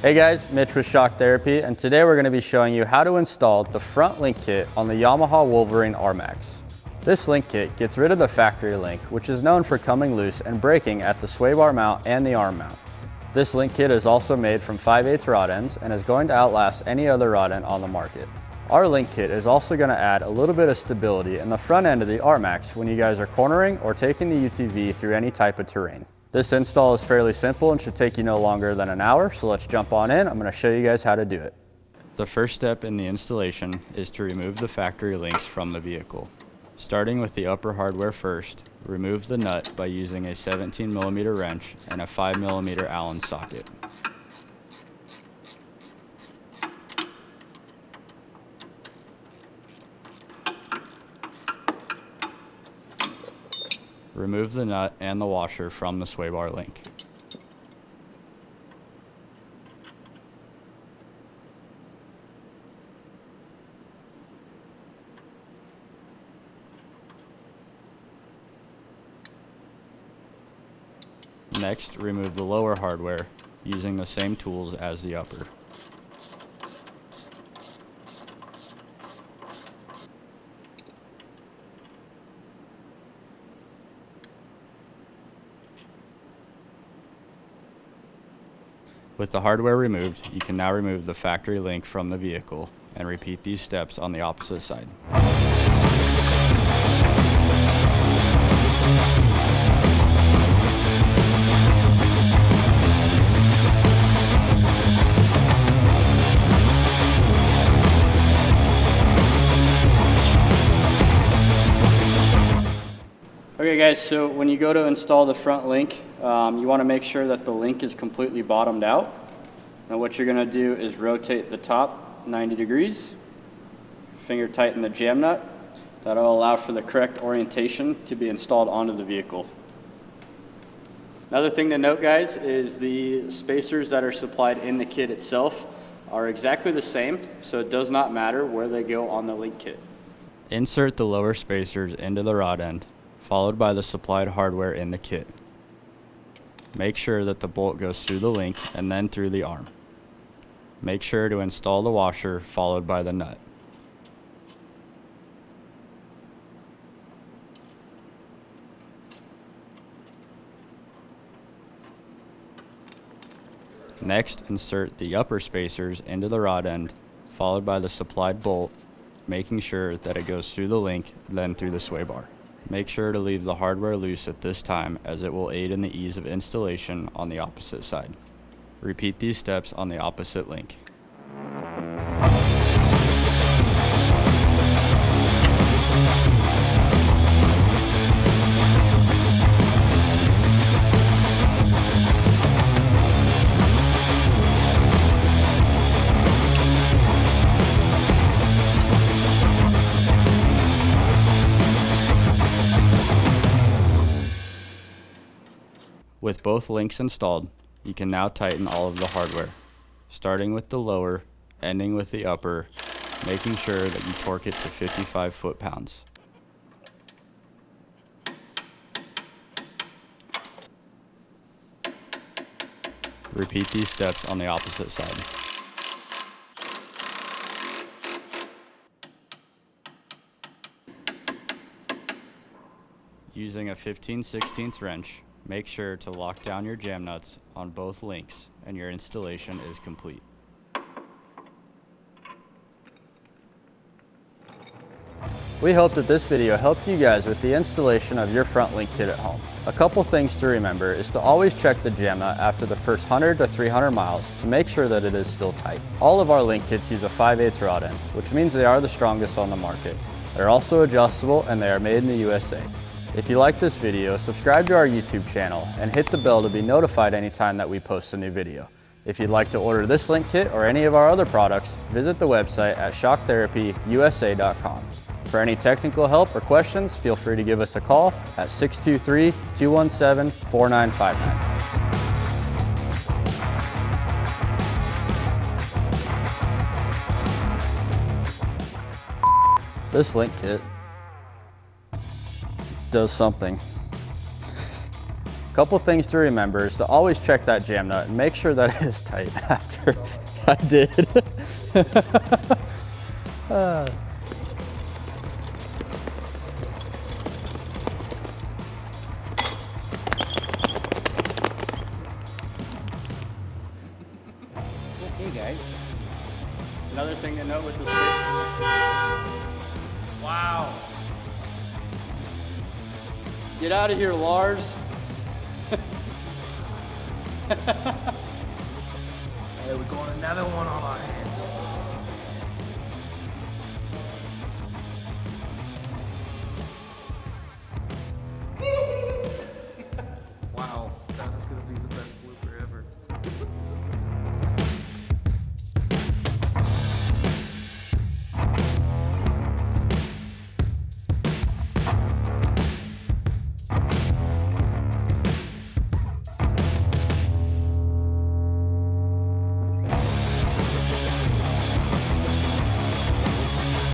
Hey guys, Mitch with Shock Therapy, and today we're going to be showing you how to install the front link kit on the Yamaha Wolverine RMAX. This link kit gets rid of the factory link, which is known for coming loose and breaking at the sway bar mount and the arm mount. This link kit is also made from 5/8 rod ends and is going to outlast any other rod end on the market. Our link kit is also going to add a little bit of stability in the front end of the RMAX when you guys are cornering or taking the UTV through any type of terrain. This install is fairly simple and should take you no longer than an hour, so let's jump on in. I'm going to show you guys how to do it. The first step in the installation is to remove the factory links from the vehicle. Starting with the upper hardware first, remove the nut by using a 17mm wrench and a 5mm Allen socket. Remove the nut and the washer from the sway bar link. Next, remove the lower hardware using the same tools as the upper. With the hardware removed, you can now remove the factory link from the vehicle and repeat these steps on the opposite side. Okay guys, so when you go to install the front link, you want to make sure that the link is completely bottomed out. Now what you're going to do is rotate the top 90 degrees, finger tighten the jam nut. That'll allow for the correct orientation to be installed onto the vehicle. Another thing to note, guys, is the spacers that are supplied in the kit itself are exactly the same, so it does not matter where they go on the link kit. Insert the lower spacers into the rod end, followed by the supplied hardware in the kit. Make sure that the bolt goes through the link and then through the arm. Make sure to install the washer followed by the nut. Next, insert the upper spacers into the rod end, followed by the supplied bolt, making sure that it goes through the link, then through the sway bar. Make sure to leave the hardware loose at this time, as it will aid in the ease of installation on the opposite side. Repeat these steps on the opposite link. With both links installed, you can now tighten all of the hardware, starting with the lower, ending with the upper, making sure that you torque it to 55 foot-pounds. Repeat these steps on the opposite side. Using a 15/16 wrench, make sure to lock down your jam nuts on both links and your installation is complete. We hope that this video helped you guys with the installation of your front link kit at home. A couple things to remember is to always check the jam nut after the first 100 to 300 miles to make sure that it is still tight. All of our link kits use a 5/8 rod end, which means they are the strongest on the market. They're also adjustable and they are made in the USA. If you like this video, subscribe to our YouTube channel and hit the bell to be notified anytime that we post a new video. If you'd like to order this link kit or any of our other products, visit the website at shocktherapyusa.com. For any technical help or questions, feel free to give us a call at 623-217-4959. This link kit does something. Couple things to remember is to always check that jam nut and make sure that it is tight after sure. I did. Okay, guys. Another thing to note with this. Wow. Get out of here, Lars. Hey, we're going another one on our head.